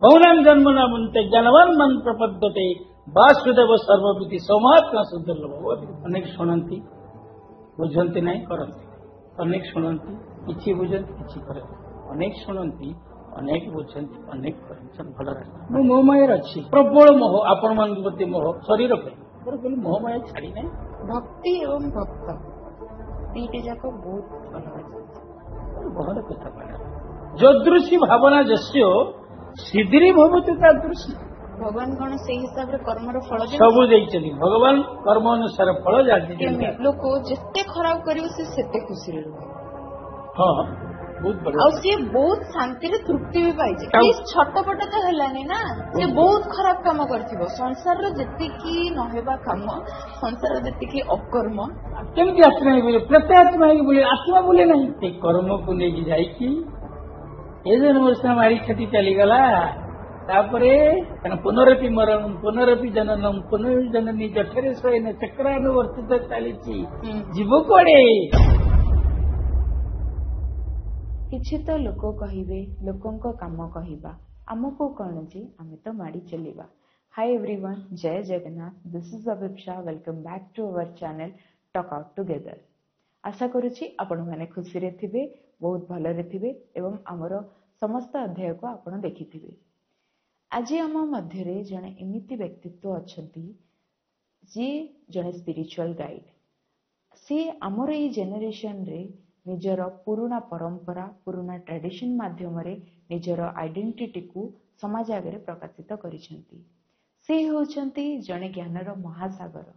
मौनां जन्मना मुन्ते ज्ञानवान मन प्रपद्यते वासुदेव सर्वविधि सौमात्मा सुदुर्लभ। अनेक शुणती बुझती नहीं करती, अनेक शुणती किसी बुझती किसी करती, अनेक शुणती अनेक बुझती अनेक करते। भल रास्ता मु मोहमाया अच्छी प्रबल मोह आपण मान प्रति मोह शरीर पे मोहमाया छाड़ी नहीं। भक्ति एवं भक्त दीटे जाक बहुत बहुत कथा कहला जदृशी भावना जस्यो सिद्धि भवती तादृशी। भगवान कौन से हिसाब रे कर्मर फल सब देइछथि भगवान कर्म अनुसार फल जाति लोक जेते खराब करियो से सेते खुशी रे हां बहुत बढ़िया और से बहुत शांति रे तृप्ति भी पाइ जे इस छटपट तो हलानी ना से बहुत खराब काम करथिबो संसार रे जेते की न हेबा काम संसार रे जेते की अकर्म केमती आत्मा बोले प्रत्यात्मा बोले आत्मा बोले नहीं ते कर्म को लेके जाई की ए जन वर्षा मारी खेती चली गला तापरे पुनरपि मरणं पुनरपि जननम पुनर्जननी जठरे स्वयं चक्रानुवर्तित चलीची जीव कुआडे। किछि तो लोक कहिबे लोकंक काम कहिबा आमको कौन जे आमे तो माड़ी चलिबा। हाय एवरीवन, जय Jagannath, this is Abhipsa. Welcome back to our channel talk out together. आशा करुछि आपण माने खुशी रे थिबे, बहुत भल रे थिबे एवं हमर समस्त अध्याय को आपण देखिथिबे। आज आम मध्य जड़े एमती व्यक्तित्व अच्छा जी जड़े स्पिरिचुअल गाइड सी आमर ये जेनेरेशन रे निजर पुराना परंपरा पुराना ट्रेडिशन माध्यम निजर आइडेंटिटी को समाज आगे प्रकाशित करिसेंती। से होचंती जड़े ज्ञानर महासागर।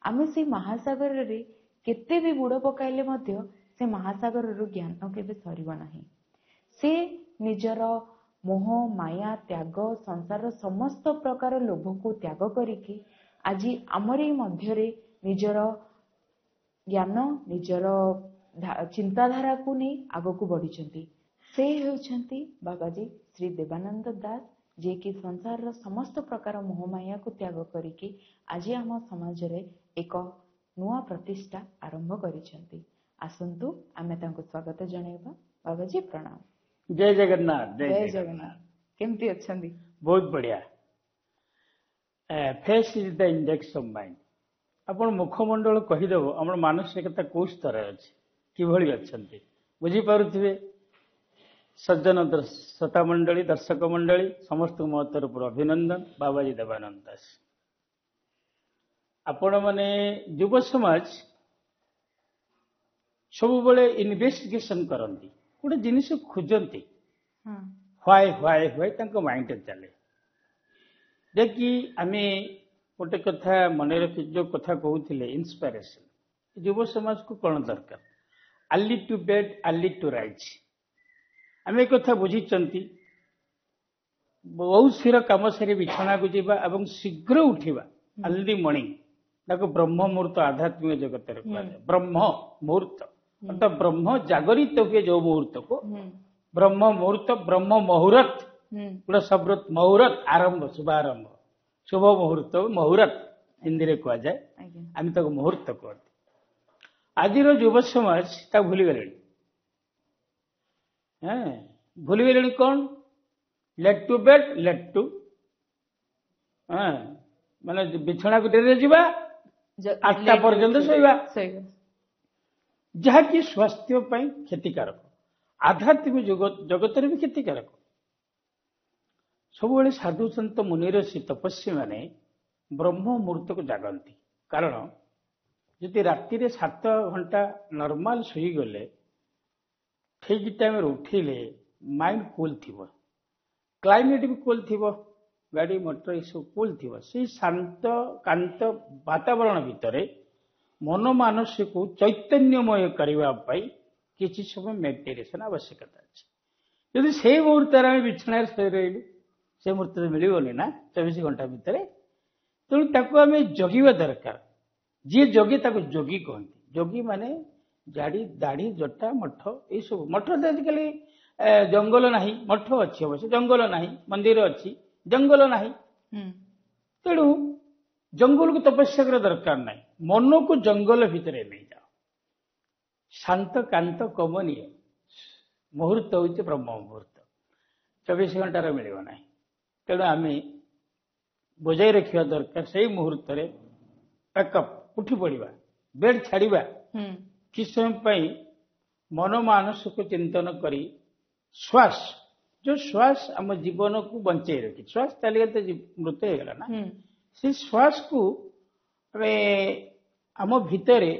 आमे से महासागर रे केते भी बुड़ पकाइले मध्य से महासागर रु ज्ञान केबे सरिबो नाही। से निजर मोह माया त्याग संसार समस्त प्रकार लोभ को त्याग करिकी आज आमरी मध्य निजर ज्ञान निजर चिंताधारा को नहीं आग को बढ़ी। से होचंती बाबाजी श्री देवानंद दास जे कि संसार समस्त प्रकार मोह माया को त्याग करिकी आज आम समाज रे एक नुआ प्रतिष्ठा आरंभ करिसेंती। आसंतु आमे तांको स्वागत जणाइबा। बाबाजी प्रणाम। जय जगन्नाथ। जय जगन्नाथ। केमती अच्छंदी? बहुत बढ़िया। Face is the index of mind. आपण मुखमंडल कहीदेव आम मानसिकता कौ स्तर अच्छी किभली अच्छे बुझी पारुथिबे। सज्जन श्रोता मंडली दर्शक मंडली समस्त मो तरफ अभिनंदन। बाबाजी देवानंद दास आपण माने युव समाज सब बेले इन्वेस्टिगेशन करती गोटे जिनिस खोजती व्हाई व्हाई व्हाई तांको माइंड चले देखि आमे गोटे कथा मन रखी जो कथा कहते इन्स्पिरेशन युव समाज को कौन दरकार early to bed early to rise. आम एक कथा बुझीचंती बहुत स्थिर कम सारी बिछना को जीवा एवं शीघ्र उठिबा अर्ली मॉर्निंग ताको ब्रह्म मुहूर्त आध्यात्मिक जगत रे कहले ब्रह्म मुहूर्त अर्थात ब्रह्म जागरित हुए जो मुहूर्त को ब्रह्म मुहूर्त ब्रह्म मुहूर्त गोटे शब्द मुहूर्त आरंभ शुभारंभ शुभ मुहूर्त मुहूर्त हिंदी में कह जाए आम तक मुहूर्त कहते। आज युव समाज ता भूली गले भूली गले कौन late to bed late to माने बिछना को डेरे जीवा 8टा पर्यंत शोइबा जहाँकि स्वास्थ्य क्षतिकारक आध्यात्मिक जगत भी क्षतिकारक। सब साधु सन्त मुनि ऋषि तपस्वी माने ब्रह्म मुहूर्त को जागती कारण जदि राति 7 घंटा नॉर्मल शुई गले ठीक टाइम उठिले माइंड कूल थी क्लाइमेट भी कूल थी गाड़ी मोटर सब कूल थी से शांत कांत वातावरण भितर मन मानसिक को चैतन्यमय करने किसी समय मेडिटेशन आवश्यकता अच्छे। यदि से मुहूर्त बिछण शो रही से मुहूर्त मिलनी ना 24 घंटा भितर तेणु आम जगिवा दरकार। जी जगे जोगी कहते जोगी माने जाड़ी दाढ़ी जटा मठ ये सब मठ तो आजिकल जंगल ना मठ अच्छी अवश्य जंगल ना मंदिर अच्छी जंगल ना तेणु जंगल को तपस्या कर दरकार ना मन को जंगल भितर नहीं जाओ शांत कांत कमनीय मुहूर्त हूँ ब्रह्म मुहूर्त 24 घंटार मिलना ତେଣୁ ଆମେ ବଜାଇ ରଖିବା ଦରକାର। ସେଇ ମୁହୂର୍ତ୍ତରେ ପ୍ୟାକଅପ୍ ଉଠି ପଡ଼ିବା, ବେଡ୍ ଛାଡ଼ିବା, କିଛି ସମୟ ପାଇଁ ମନ ମାନସକୁ ଚିନ୍ତନ କରି ଶ୍ୱାସ, ଯୋଉ ଶ୍ୱାସ ଆମ ଜୀବନକୁ ବଞ୍ଚେଇ ରଖି, ଶ୍ୱାସ ଚାଲିଗଲେ ତ ମୃତ ହେଇଗଲା ନା, ସେ ଶ୍ୱାସକୁ ଆମେ ଆମ ଭିତରେ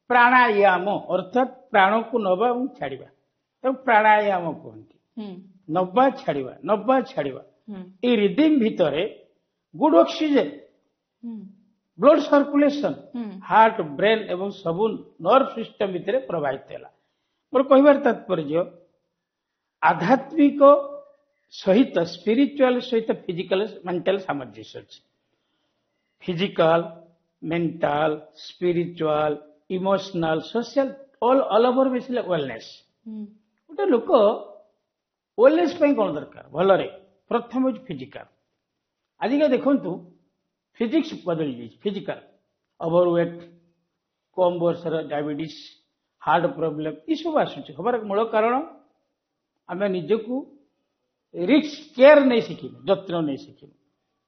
ପ୍ରାଣାୟାମ ଅର୍ଥାତ ପ୍ରାଣକୁ ନବା ଏବଂ ଛାଡ଼ିବା, ତାକୁ ପ୍ରାଣାୟାମ କୁହନ୍ତି। ନବା ଛାଡ଼ିବା, ନବା ଛାଡ଼ିବା, ଏଇ ରିଦିମ ଭିତରେ good oxygen, blood circulation heart, brain ଏବଂ ସବୁ ନର୍ଭ ସିଷ୍ଟମ ଭିତରେ ପ୍ରବାହିତ ହେଲା। ମୋର କହିବାର ତାତ୍ପର୍ଯ୍ୟ ଆଧ୍ୟାତ୍ମିକ ସହିତ ସ୍ପିରିଚୁଆଲ ସହିତ ଫିଜିକାଲ ମେଣ୍ଟାଲ ସାମଞ୍ଜସ୍ୟ ଅଛି। Physical, mental, spiritual, emotional, social all over ମିଶିଲେ ୱେଲନେସ। ଗୋଟେ ଲୋକ ୱେଲନେସ ପାଇଁ କଣ ଦରକାର? ଭଲରେ ପ୍ରଥମ ହେଉଛି ଫିଜିକାଲ। ଆଜିକା ଦେଖନ୍ତୁ ଫିଜିକ୍ସ ବଦଳି ଯାଇଛି। ଫିଜିକାଲ ଓଭରୱେଟ୍, କମ ବୟସର ଡାଇବେଟିସ୍, ହାର୍ଟ ପ୍ରୋବ୍ଲେମ ଏସବୁ ଆସୁଛି। ହବାର ମୂଳ କାରଣ ଆମେ ନିଜକୁ ରିକ୍ସ କେୟାର ନେଇ ଶିଖିନୁ, ଯତ୍ନ ନେଇ ଶିଖିନୁ।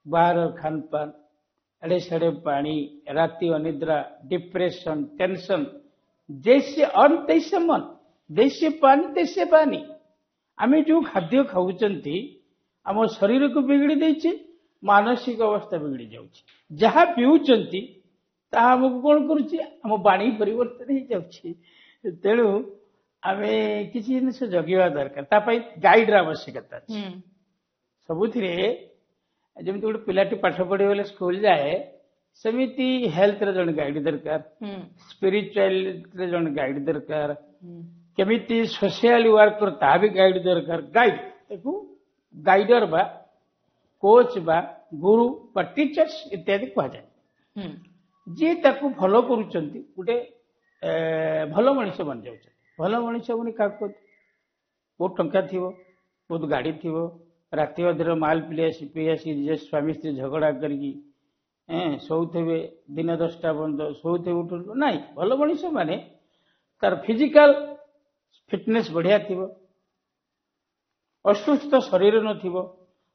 ବାହାର ଖାନପାନ, ଏଡେ ସେଡେ ପାଣି, ରାତି ଅନିଦ୍ରା, ଡିପ୍ରେସନ, ଟେନସନ, ଜୈସେ ଅନ୍ନ ତୈସେ ମନ, ଜୈସେ ପାନି ତୈସେ ପାନି। ଆମେ ଯୋଉ ଖାଦ୍ୟ ଖାଉଛନ୍ତି ଆମ ଶରୀରକୁ ବିଗିଡ଼ି ଦେଇଛି, ମାନସିକ ଅବସ୍ଥା ବିଗିଡ଼ି ଯାଉଛି। ଯାହା ପିଉଛନ୍ତି ତାହା ଆମକୁ କଣ କରୁଛି? ଆମ ବାଣୀ ପରିବର୍ତ୍ତନ ହେଇଯାଉଛି। ତେଣୁ ଆମେ କିଛି ଜିନିଷ ଜଗିବା ଦରକାର। ତା ପାଇଁ ଗାଇଡର ଆବଶ୍ୟକତା ଅଛି ସବୁଥିରେ। ଯେମିତି ଗୋଟେ ପିଲାଟି ପାଠ ପଢିଗଲେ ସ୍କୁଲ ଯାଏ, ସେମିତି ହେଲ୍ଥରେ ଜଣେ ଗାଇଡ ଦରକାର, ସ୍ପିରିଚୁଆଲିଟିରେ ଜଣେ ଗାଇଡ ଦରକାର, କେମିତି ସୋସିଆଲ ୱାର୍କର ତାହା ବି ଗାଇଡ ଦରକାର। ଗାଇଡ ତାକୁ ଗାଇଡର ବା କୋଚ୍ ବା ଗୁରୁ ବା ଟିଚର୍ସ ଇତ୍ୟାଦି କୁହାଯାଏ। ଯିଏ ତାକୁ ଫଲୋ କରୁଛନ୍ତି ଗୋଟେ ଭଲ ମଣିଷ ବନିଯାଉଛନ୍ତି। ଭଲ ମଣିଷ ବୋଲି କାହାକୁ କୁହନ୍ତି? ବହୁତ ଟଙ୍କା ଥିବ, ବହୁତ ଗାଡି ଥିବ, ରାତି ଅଧରେ ମାଲ ପିଇ ଆସି ଯେ ସ୍ୱାମୀ ସ୍ତ୍ରୀ ଝଗଡା କରିକି ଶୋଉଥିବେ, ଦିନ 10ଟା ପର୍ଯ୍ୟନ୍ତ ଶୋଉଥିବେ, ଉଠୁଥିବ। ନାଇଁ, ଭଲ ମଣିଷ ମାନେ ତାର ଫିଜିକାଲ ଫିଟନେସ୍ ବଢିଆ ଥିବ, ଅସୁସ୍ଥ ଶରୀର ନଥିବ,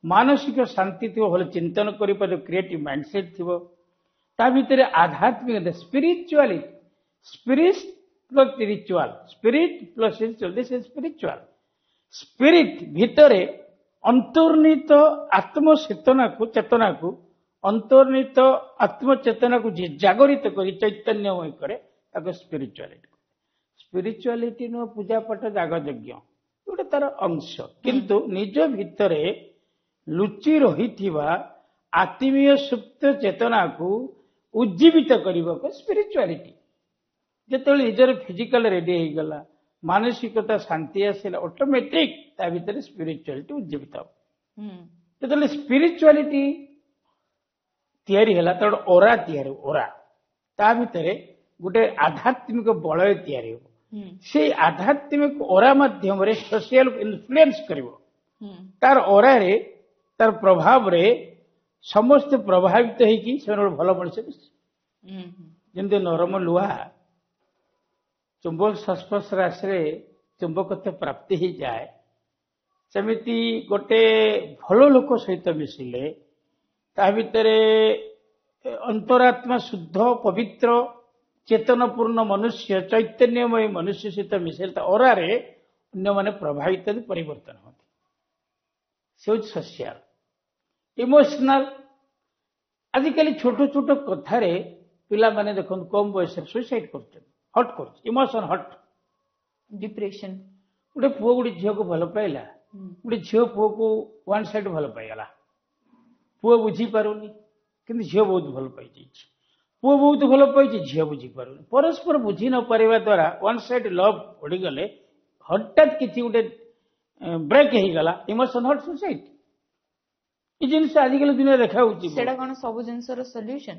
ମାନସିକ ଶାନ୍ତି ଥିବ, ଭଲ ଚିନ୍ତନ କରିପାରିବ, କ୍ରିଏଟିଭ ମାଇଣ୍ଡସେଟ୍ ଥିବ। ତା ଭିତରେ ଆଧ୍ୟାତ୍ମିକତା, spirituality, spirit plus ritual, spirit plus ritual, this is spiritual. Spirit ଭିତରେ ଅନ୍ତର୍ନିହିତ ଚେତନାକୁ ଅନ୍ତର୍ନିହିତ ଆତ୍ମଚେତନାକୁ ଯିଏ ଜାଗରିତ କରି ଚୈତନ୍ୟମୟ କରେ ତାକୁ ସ୍ପିରିଚୁଆଲିଟି। ସ୍ପିରିଚୁଆଲିଟି ନୁହଁ ପୂଜାପାଠ ଯାଗଯଜ୍ଞ, ଗୋଟେ ତାର ଅଂଶ, କିନ୍ତୁ ନିଜ ଭିତରେ ଲୁଚି ରହିଥିବା ଆତ୍ମୀୟ ସୁପ୍ତ ଚେତନାକୁ ଉଜ୍ଜୀବିତ କରିବାକୁ ସ୍ପିରିଚୁଆଲିଟି। ଯେତେବେଳେ ନିଜର ଫିଜିକାଲ ରେଡି ହେଇଗଲା, ମାନସିକତା ଶାନ୍ତି ଆସିଲା, ଅଟୋମେଟିକ ତା ଭିତରେ ସ୍ପିରିଚୁଆଲିଟି ଉଜ୍ଜୀବିତ ହେବ। ଯେତେବେଳେ ସ୍ପିରିଚୁଆଲିଟି ତିଆରି ହେଲା, ତାର ଓରା ତିଆରି, ଓରା ତା ଭିତରେ ଗୋଟେ ଆଧ୍ୟାତ୍ମିକ ବଳୟ ତିଆରି ହେବ। ସେଇ ଆଧ୍ୟାତ୍ମିକ ଓରା ମାଧ୍ୟମରେ ସୋସିଆଲ ଇନଫ୍ଲୁଏନ୍ସ କରିବ। ତାର ଓରାରେ, ତାର ପ୍ରଭାବରେ ସମସ୍ତେ ପ୍ରଭାବିତ ହେଇକି ସେମାନେ ଗୋଟେ ଭଲ ମଣିଷ। ଯେମିତି ନରମ ଲୁହା ଚୁମ୍ବକ ସଂସ୍ପର୍ଶରେ ଆସିଲେ ଚୁମ୍ବକତ୍ୱ ପ୍ରାପ୍ତି ହେଇଯାଏ, ସେମିତି ଗୋଟେ ଭଲ ଲୋକ ସହିତ ମିଶିଲେ ତା ଭିତରେ ଅନ୍ତରାତ୍ମା ଶୁଦ୍ଧ, ପବିତ୍ର, ଚେତନପୂର୍ଣ୍ଣ ମନୁଷ୍ୟ, ଚୈତନ୍ୟମୟ ମନୁଷ୍ୟ ସହିତ ମିଶିଲେ ତା ଓରାରେ ଅନ୍ୟମାନେ ପ୍ରଭାବିତ ପରିବର୍ତ୍ତନ ହୁଅନ୍ତି। ସେ ହେଉଛି ସୋସିଆଲ। ଇମୋସନାଲ, ଆଜିକାଲି ଛୋଟ ଛୋଟ କଥାରେ ପିଲାମାନେ ଦେଖନ୍ତୁ କମ ବୟସରେ ସୁଇସାଇଡ କରୁଛନ୍ତି। ହଟ୍ କରୁଛି, ଇମୋସନ ହଟ୍, ଡିପ୍ରେସନ। ଗୋଟେ ପୁଅ ଗୋଟେ ଝିଅକୁ ଭଲ ପାଇଲା, ଗୋଟେ ଝିଅ ପୁଅକୁ ୱାନ୍ ସାଇଡ ଭଲ ପାଇଗଲା। ପୁଅ ବୁଝିପାରୁନି, କିନ୍ତୁ ଝିଅ ବହୁତ ଭଲ ପାଇଯାଇଛି। ପୁଅ ବହୁତ ଭଲ ପାଇଛି, ଝିଅ ବୁଝିପାରୁନି। ପରସ୍ପର ବୁଝି ନ ପାରିବା ଦ୍ୱାରା ୱାନ୍ ସାଇଡ ଲଭ ବଢିଗଲେ ହଠାତ୍ କିଛି ଗୋଟେ ବ୍ରେକ୍ ହେଇଗଲା, ଇମୋସନ ହଟ୍, ସୁସାଇଡ। ଏ ଜିନିଷ ଆଜିକାଲି ଦୁନିଆରେ ଦେଖାଯାଉଛି। ସେଟା କଣ ସବୁ ଜିନିଷର ସଲ୍ୟୁସନ?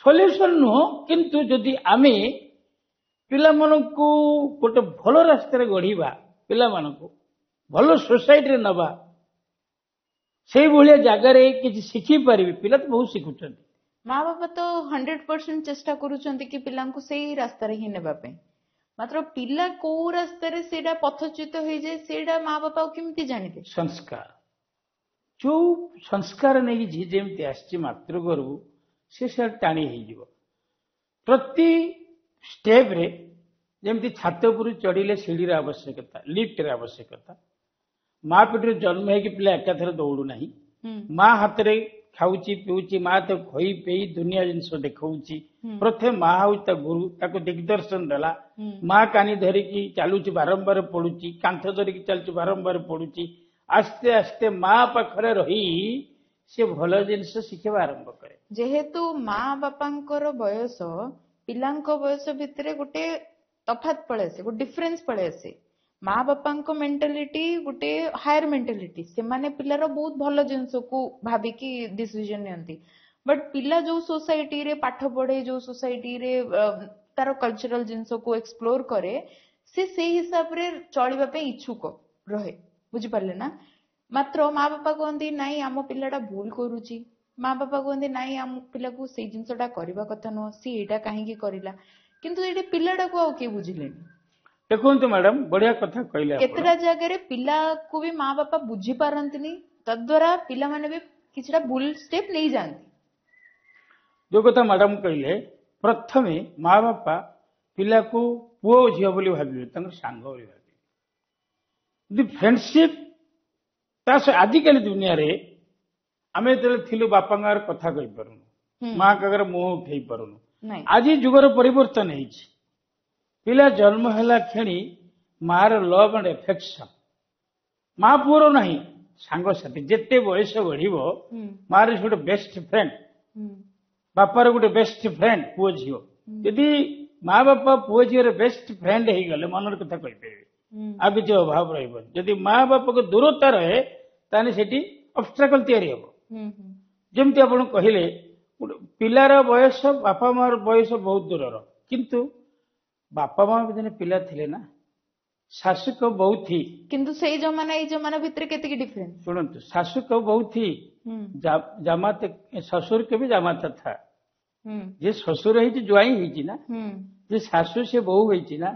ସଲ୍ୟୁସନ ନୁହଁ, କିନ୍ତୁ ଯଦି ଆମେ ପିଲାମାନଙ୍କୁ ଗୋଟେ ଭଲ ରାସ୍ତାରେ ଗଢିବା, ପିଲାମାନଙ୍କୁ ଭଲ ସୋସାଇଟିରେ ନବା, ସେଇଭଳିଆ ଜାଗାରେ କିଛି ଶିଖିପାରିବେ। ପିଲା ତ ବହୁତ ଶିଖୁଛନ୍ତି। ମା ବାପା ତ 100% ଚେଷ୍ଟା କରୁଛନ୍ତି କି ପିଲାଙ୍କୁ ସେଇ ରାସ୍ତାରେ ହିଁ ନେବା ପାଇଁ। ମାତ୍ର ପିଲା କୋଉ ରାସ୍ତାରେ ସେଇଟା ପଥଚ୍ୟୁତ ହେଇଯାଏ ସେଇଟା ମା ବାପା କେମିତି ଜାଣିବେ? ସଂସ୍କାର, ଯୋଉ ସଂସ୍କାର ନେଇକି ଯିଏ ଯେମିତି ଆସିଛି ମାତୃଗର୍ଭରୁ ସେ ଟାଣି ହେଇଯିବ। ପ୍ରତି ଷ୍ଟେପରେ ଯେମିତି ଛାତ ଉପରୁ ଚଢିଲେ ସିଢିର ଆବଶ୍ୟକତା, ଲିଫ୍ଟର ଆବଶ୍ୟକତା, ମା ପେଟରେ ଜନ୍ମ ହେଇକି ପିଲା ଏକାଥରେ ଦୌଡୁ ନାହିଁ। ମା ହାତରେ ଖାଉଛି ପିଉଛି, ମା ତାକୁ ଖୋଇ ପେଇ ଦୁନିଆ ଜିନିଷ ଦେଖାଉଛି। ପ୍ରଥମେ ମା ହଉଛି ତା ଗୁରୁ, ତାକୁ ଦିଗ୍ଦର୍ଶନ ଦେଲା। ମା କାନି ଧରିକି ଚାଲୁଛି, ବାରମ୍ବାର ପଡୁଛି, କାନ୍ଥ ଧରିକି ଚାଲୁଛି, ବାରମ୍ବାର ପଡୁଛି। ଆସ୍ତେ ଆସ୍ତେ ମା ପାଖରେ ରହି ସେ ଭଲ ଜିନିଷ ଶିଖିବା ଆରମ୍ଭ କରେ। ଯେହେତୁ ମା ବାପାଙ୍କର ବୟସ ପିଲାଙ୍କ ବୟସ ଭିତରେ ଗୋଟେ ତଫାତ ପଳେଇ ଆସେ, ଗୋଟେ ଡିଫରେନ୍ସ ପଳେଇ ଆସେ। ମା ବାପାଙ୍କ ମେଣ୍ଟାଲିଟି ଗୋଟେ ହାୟର ମେଣ୍ଟାଲିଟି, ସେମାନେ ପିଲାର ବହୁତ ଭଲ ଜିନିଷକୁ ଭାବିକି ଡିସିଜନ ନିଅନ୍ତି। ବଟ୍ ପିଲା ଯୋଉ ସୋସାଇଟିରେ ପାଠ ପଢେ, ଯୋଉ ସୋସାଇଟିରେ ତାର କଲଚରାଲ ଜିନିଷକୁ ଏକ୍ସପ୍ଲୋର କରେ, ସେ ସେଇ ହିସାବରେ ଚଳିବା ପାଇଁ ଇଚ୍ଛୁକ ରହେ। ବୁଝିପାରିଲେ ନା? ମାତ୍ର ମା ବାପା କୁହନ୍ତି ନାଇଁ ଆମ ପିଲାଟା ଭୁଲ କରୁଛି, ମା ବାପା କୁହନ୍ତି ନାଇଁ ଆମ ପିଲାକୁ ସେଇ ଜିନିଷଟା କରିବା କଥା ନୁହଁ, ସିଏ ଏଇଟା କାହିଁକି କରିଲା। କିନ୍ତୁ ଏଇଠି ପିଲାଟାକୁ ଆଉ କିଏ ବୁଝିଲେନି। ଦେଖନ୍ତୁ ମ୍ୟାଡାମ, ବଢିଆ କଥା କହିଲେ। କେତେଟା ଜାଗାରେ ପିଲାକୁ ବି ମା ବାପା ବୁଝି ପାରନ୍ତିନି, ତଦ୍ୱାରା ପିଲାମାନେ ବି କିଛିଟା ଭୁଲ ଷ୍ଟେପ ନେଇଯାଆନ୍ତି। ଯୋଉ କଥା ମ୍ୟାଡାମ କହିଲେ, ପ୍ରଥମେ ମା ବାପା ପିଲାକୁ ପୁଅ ଝିଅ ବୋଲି ଭାବିବେ, ତାଙ୍କର ସାଙ୍ଗ ବୋଲି ଭାବିବେ। ଯଦି ଫ୍ରେଣ୍ଡସିପ ତା ଆଜିକାଲି ଦୁନିଆରେ ଆମେ ଯେତେବେଳେ ଥିଲୁ ବାପାଙ୍କ ଆଗରେ କଥା କହିପାରୁନୁ, ମାଙ୍କ ଆଗରେ ମୁହଁ ଉଠେଇ ପାରୁନୁ। ଆଜି ଯୁଗର ପରିବର୍ତ୍ତନ ହେଇଛି। ପିଲା ଜନ୍ମ ହେଲା କ୍ଷଣି ମାର ଲଭ୍ ଆଣ୍ଡ ଏଫେକ୍ସନ, ମା ପୁଅର ନାହିଁ, ସାଙ୍ଗସାଥି। ଯେତେ ବୟସ ବଢିବ ମାର ଗୋଟେ ବେଷ୍ଟ ଫ୍ରେଣ୍ଡ, ବାପାର ଗୋଟେ ବେଷ୍ଟ ଫ୍ରେଣ୍ଡ ପୁଅ ଝିଅ। ଯଦି ମା ବାପା ପୁଅ ଝିଅର ବେଷ୍ଟ ଫ୍ରେଣ୍ଡ ହେଇଗଲେ ମନର କଥା କହିପାରିବେ, ଆଉ କିଛି ଅଭାବ ରହିବନି। ଯଦି ମା ବାପାଙ୍କ ଦୂରତା ରହେ ତାହେଲେ ସେଠି ଅବଷ୍ଟ୍ରାକଲ ତିଆରି ହେବ। ଯେମିତି ଆପଣ କହିଲେ, ପିଲାର ବୟସ ବାପା ମାର ବୟସ ବହୁତ ଦୂରର, କିନ୍ତୁ ବାପା ମା ବି ଦିନେ ପିଲା ଥିଲେ ନା, ଶାଶୁ କ ବହୁ ଥି। କିନ୍ତୁ ସେଇ ଜମାନା ଏଇ ଜମାନା ଭିତରେ କେତିକି ଡିଫରେନ୍ସ ଶୁଣନ୍ତୁ, ଶାଶୁ କ ବହୁ ଥି, ଜାମାତ ଶ୍ୱଶୁର କେ ବି ଜାମାତା ଥା। ଯିଏ ଶ୍ୱଶୁର ହେଇଛି ଜ୍ୱାଇଁ ହେଇଛି ନା, ଯିଏ ଶାଶୁ ସେ ବୋହୁ ହେଇଛି ନା,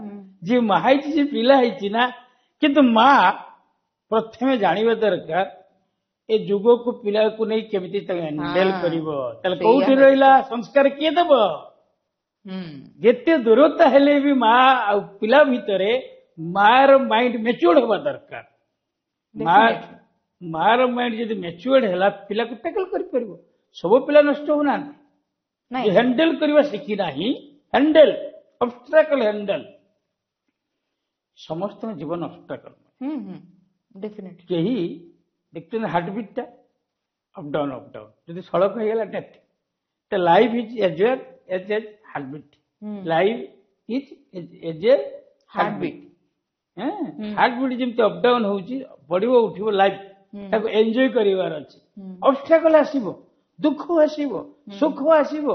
ଯିଏ ମା ହେଇଛି ସେ ପିଲା ହେଇଛି ନା। କିନ୍ତୁ ମା ପ୍ରଥମେ ଜାଣିବା ଦରକାର ଏ ଯୁଗକୁ ପିଲାକୁ ନେଇ କେମିତି ତାକୁ ହ୍ୟାଣ୍ଡେଲ କରିବ। ତାହେଲେ କୋଉଠି ରହିଲା ସଂସ୍କାର, କିଏ ଦେବ? ଯେତେ ଦୂରତା ହେଲେ ବି ମା ଆଉ ପିଲା ଭିତରେ ମାର ମାଇଣ୍ଡ ମ୍ୟାଚୁର୍ଡ ହେବା ଦରକାର। ମାର ମାଇଣ୍ଡ ଯଦି ମ୍ୟାଚୁର୍ଡ ହେଲା, ପିଲାକୁ ଟ୍ୟାକଲ କରିପାରିବ। ସବୁ ପିଲା ନଷ୍ଟ ହଉନାହାନ୍ତି, ହ୍ୟାଣ୍ଡେଲ କରିବା ଶିଖି ନାହିଁ। ହ୍ୟାଣ୍ଡେଲ ଅବଷ୍ଟ୍ରାକଲ ହ୍ୟାଣ୍ଡେଲ, ସମସ୍ତଙ୍କ ଜୀବନ ଅବଷ୍ଟ୍ରାକଲ। କେହି ଦେଖୁଛନ୍ତି ହାର୍ଟବିଟ୍ ଟା ଅପ୍ ଡାଉନ ଅପ୍ ଡାଉନ, ଯଦି ସଳଖ ହେଇଗଲା death. Life is age A heartbeat, life is age A heartbeat. Heartbeat ଯେମିତି ଅପ୍ ଡାଉନ ହଉଛି, ବଢିବ ଉଠିବ ଲାଇଫ, ତାକୁ ଏନ୍ଜୟ କରିବାର ଅଛି। ଅବଷ୍ଟ୍ରାକଲ ଆସିବ, ଦୁଃଖ ଆସିବ, ସୁଖ ଆସିବ,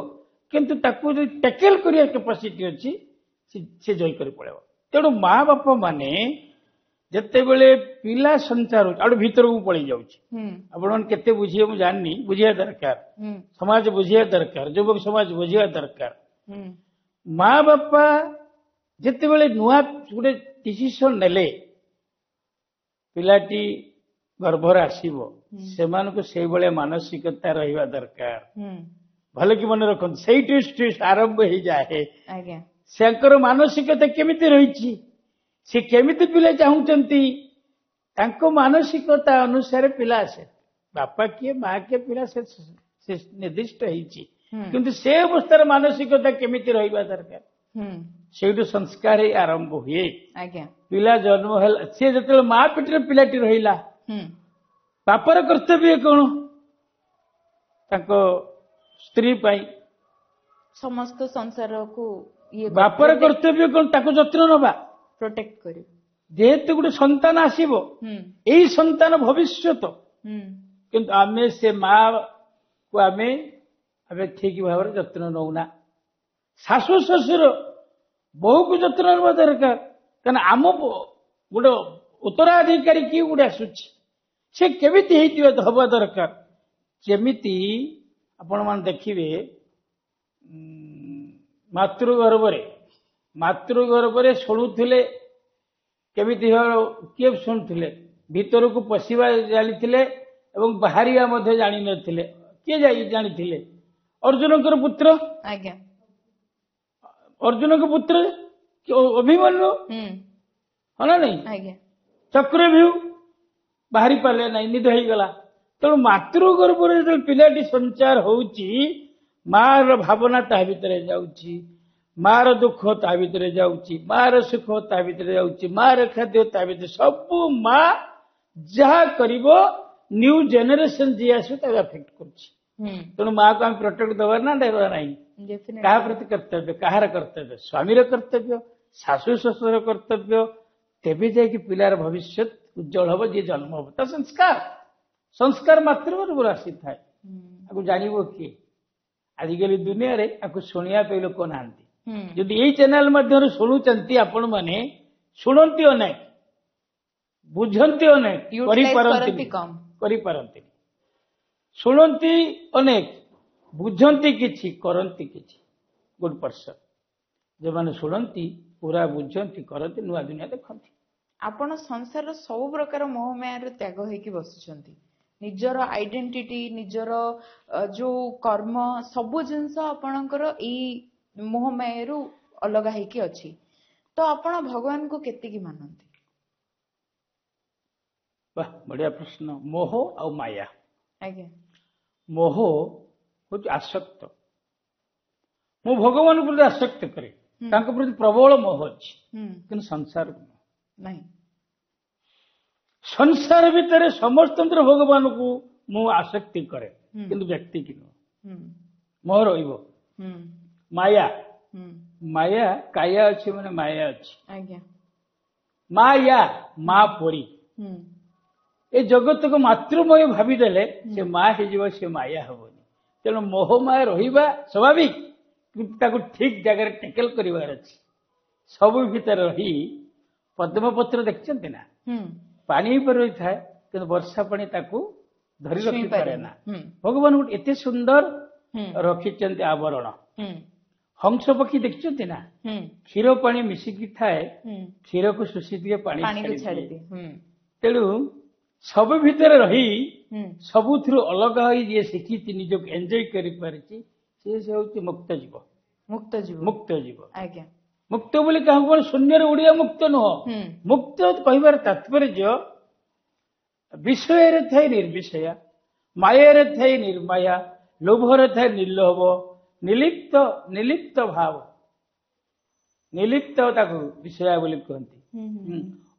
କିନ୍ତୁ ତାକୁ ଯଦି ଟ୍ୟାକେଲ କରିବା କାପାସିଟି ଅଛି ସେ ଜୟ କରି ପଳେଇବ। ତେଣୁ ମା ବାପା ମାନେ ଯେତେବେଳେ ପିଲା ସଞ୍ଚାର ଆଉ ଭିତରକୁ ପଳେଇ ଯାଉଛି, ଆପଣମାନେ କେତେ ବୁଝିବେ ମୁଁ ଜାଣିନି, ବୁଝିବା ଦରକାର, ସମାଜ ବୁଝିବା ଦରକାର, ଯୁବକ ସମାଜ ବୁଝିବା ଦରକାର। ମା ବାପା ଯେତେବେଳେ ନୂଆ ଗୋଟେ ଡିସିସନ ନେଲେ ପିଲାଟି ଗର୍ଭରେ ଆସିବ, ସେମାନଙ୍କୁ ସେଇଭଳିଆ ମାନସିକତା ରହିବା ଦରକାର। ଭଲ କି ମନେ ରଖନ୍ତୁ, ସେଇଠୁ ଆରମ୍ଭ ହେଇଯାଏ। ତାଙ୍କର ମାନସିକତା କେମିତି ରହିଛି, ସେ କେମିତି ପିଲା ଚାହୁଁଛନ୍ତି, ତାଙ୍କ ମାନସିକତା ଅନୁସାରେ ପିଲା ଆସେ। ବାପା କିଏ ମା କିଏ ପିଲା ସେ ନିର୍ଦ୍ଦିଷ୍ଟ ହେଇଛି, କିନ୍ତୁ ସେ ଅବସ୍ଥାର ମାନସିକତା କେମିତି ରହିବା ଦରକାର, ସେଇଠୁ ସଂସ୍କାର ଆରମ୍ଭ ହୁଏ। ପିଲା ଜନ୍ମ ହେଲା, ସେ ଯେତେବେଳେ ମା ପେଟରେ ପିଲାଟି ରହିଲା, ବାପାର କର୍ତ୍ତବ୍ୟ କଣ? ତାଙ୍କ ସ୍ତ୍ରୀ ପାଇଁ ସମସ୍ତ ସଂସାରକୁ, ବାପାର କର୍ତ୍ତବ୍ୟ କଣ? ତାକୁ ଯତ୍ନ ନବା, ପ୍ରୋଟେକ୍ଟ କରିବ। ଯେହେତୁ ଗୋଟେ ସନ୍ତାନ ଆସିବ, ଏଇ ସନ୍ତାନ ଭବିଷ୍ୟତ, କିନ୍ତୁ ଆମେ ସେ ମା କୁ ଆମେ ଠିକ ଭାବରେ ଯତ୍ନ ନଉନା। ଶାଶୁ ଶ୍ୱଶୁର ବୋହୂକୁ ଯତ୍ନ ନେବା ଦରକାର, କାରଣ ଆମ ଗୋଟେ ଉତ୍ତରାଧିକାରୀ କିଏ ଗୋଟେ ଆସୁଛି, ସେ କେମିତି ହେଇଥିବା ହବା ଦରକାର। ଯେମିତି ଆପଣ ମାନେ ଦେଖିବେ, ମାତୃଗର୍ଭରେ ଶୁଣୁଥିଲେ କେମିତି, କିଏ ଶୁଣୁଥିଲେ, ଭିତରକୁ ପଶିବା ଜାଣିଥିଲେ ଏବଂ ବାହାରିବା ମଧ୍ୟ ଜାଣିନଥିଲେ। କିଏ ଜାଣିଥିଲେ? ଅର୍ଜୁନଙ୍କର ପୁତ୍ର, ଆଜ୍ଞା ଅର୍ଜୁନଙ୍କ ପୁତ୍ର ଅଭିମନ୍ୟୁ, ହଁ ନା ନାଇଁ? ଆଜ୍ଞା ଚକ୍ରବ୍ୟୂହ ବାହାରି ପାରିଲେ ନାହିଁ, ନିଦ ହେଇଗଲା। ତେଣୁ ମାତୃ ଗର୍ଭରେ ଯେତେବେଳେ ପିଲାଟି ସଞ୍ଚାର ହଉଛି, ମାର ଭାବନା ତା ଭିତରେ ଯାଉଛି, ମାର ଦୁଃଖ ତା ଭିତରେ ଯାଉଛି, ମାର ସୁଖ ତା ଭିତରେ ଯାଉଛି, ମାର ଖାଦ୍ୟ ତା ଭିତରେ, ସବୁ ମା ଯାହା କରିବ ନ୍ୟୁ ଜେନେରେସନ ଯିଏ ଆସିବ ତାକୁ ଆଫେକ୍ଟ କରୁଛି। ତେଣୁ ମାକୁ ଆମେ ପ୍ରୋଟେକ୍ଟ ଦେବା ନା ଦେବା ନାହିଁ? କାହା ପ୍ରତି କର୍ତ୍ତବ୍ୟ? କାହାର କର୍ତ୍ତବ୍ୟ? ସ୍ୱାମୀର କର୍ତ୍ତବ୍ୟ, ଶାଶୁ ଶ୍ୱଶୁର କର୍ତ୍ତବ୍ୟ। ତେବେ ଯାଇକି ପିଲାର ଭବିଷ୍ୟତ ଉଜ୍ଜଳ ହବ, ଯିଏ ଜନ୍ମ ହବ। ତା ସଂସ୍କାର ମାତୃଗର୍ଭରୁ ଆସିଥାଏ। ଆକୁ ଜାଣିବ କିଏ? ଆଜିକାଲି ଦୁନିଆରେ ଆକୁ ଶୁଣିବା ପାଇଁ ଲୋକ ନାହାନ୍ତି। ଯଦି ଏଇ ଚ୍ୟାନେଲ ମାଧ୍ୟମରେ ଶୁଣୁଛନ୍ତି ଆପଣ ମାନେ, ଶୁଣନ୍ତି ଅନେକ, ବୁଝନ୍ତି ଅନେକ, କରିପାରନ୍ତିନି। ଶୁଣନ୍ତି ଅନେକ, ବୁଝନ୍ତି କିଛି, କରନ୍ତି କିଛି। ଗୁଡ୍ ପର୍ସନ ଯେଉଁମାନେ ଶୁଣନ୍ତି, ପୁରା ବୁଝନ୍ତି, କରନ୍ତି, ନୂଆ ଦୁନିଆ ଦେଖନ୍ତି। ଆପଣ ସଂସାରର ସବୁ ପ୍ରକାର ମୋହମାୟାରୁ ତ୍ୟାଗ ହେଇକି ବସୁଛନ୍ତି। ନିଜର ଆଇଡେଣ୍ଟିଟି, ନିଜର ଯୋଉ କର୍ମ, ସବୁ ଜିନିଷ ଆପଣଙ୍କର ଏଇ ମୋହମାୟାରୁ ଅଲଗା ହେଇକି ଅଛି। ତ ଆପଣ ଭଗବାନଙ୍କୁ କେତିକି ମାନନ୍ତି? ବାଃ, ବଢିଆ ପ୍ରଶ୍ନ। ମୋହ ଆଉ ମାୟା। ଆଜ୍ଞା। ମୋହ ହଉଛି ଆସକ୍ତ। ମୁଁ ଭଗବାନଙ୍କ ପ୍ରତି ଆସକ୍ତ କରେ, ତାଙ୍କ ପ୍ରତି ପ୍ରବଳ ମୋହ ଅଛି, କିନ୍ତୁ ସଂସାରକୁ ନାହିଁ। ସଂସାର ଭିତରେ ସମସ୍ତଙ୍କର ଭଗବାନଙ୍କୁ ମୁଁ ଆସକ୍ତି କରେ, କିନ୍ତୁ ବ୍ୟକ୍ତି କି ନୁହଁ। ମୋହ ରହିବ। ମାୟା, ମାୟା କାୟା ଅଛି ମାନେ ମାୟା ଅଛି। ମାୟା, ମା ପରି। ଏ ଜଗତକୁ ମାତୃମୟ ଭାବିଦେଲେ ସେ ମା ହେଇଯିବ, ସେ ମାୟା ହବନି। ତେଣୁ ମୋହ ମାୟା ରହିବା ସ୍ୱାଭାବିକ, କିନ୍ତୁ ତାକୁ ଠିକ ଜାଗାରେ ଟେକେଲ କରିବାର ଅଛି। ସବୁ ଭିତରେ ରହି, ପଦ୍ମପତ୍ର ଦେଖିଛନ୍ତି ନା? ପାଣି ଉପରେ ରହିଥାଏ, କିନ୍ତୁ ବର୍ଷା ପାଣି ତାକୁ ଧରି ରଖିପାରେ ନା। ଭଗବାନ ଗୋଟେ ଏତେ ସୁନ୍ଦର ରଖିଛନ୍ତି ଆବରଣ। ହଂସ ପକ୍ଷୀ ଦେଖିଛନ୍ତି ନା? କ୍ଷୀର ପାଣି ମିଶିକି ଥାଏ, କ୍ଷୀରକୁ ଶୋଷି ଦିଏ, ପାଣି ଛାଡ଼ିଦିଏ। ତେଣୁ ସବୁ ଭିତରେ ରହି, ସବୁଥିରୁ ଅଲଗା ହୋଇ ଯିଏ ଶିଖିଛି, ନିଜକୁ ଏନ୍ଜୟ କରିପାରିଛି, ସେ ହେଉଛି ମୁକ୍ତ ଜୀବ। ମୁକ୍ତ ଜୀବ। ମୁକ୍ତ ବୋଲି କାହାକୁ କଣ ଶୂନ୍ୟରେ ଉଡିଆ ମୁକ୍ତ ନୁହଁ। ମୁକ୍ତ କହିବାର ତାତ୍ପର୍ଯ୍ୟ, ବିଷୟରେ ଥାଇ ନିର୍ବିଷୟା, ମାୟାରେ ଥାଇ ନିର୍ମାୟା, ଲୋଭରେ ଥାଏ ନିର୍ଲୋଭ, ନିର୍ଲିପ୍ତ ଭାବ। ନିର୍ଲିପ୍ତ ତାକୁ ବିଷୟା ବୋଲି କୁହନ୍ତି।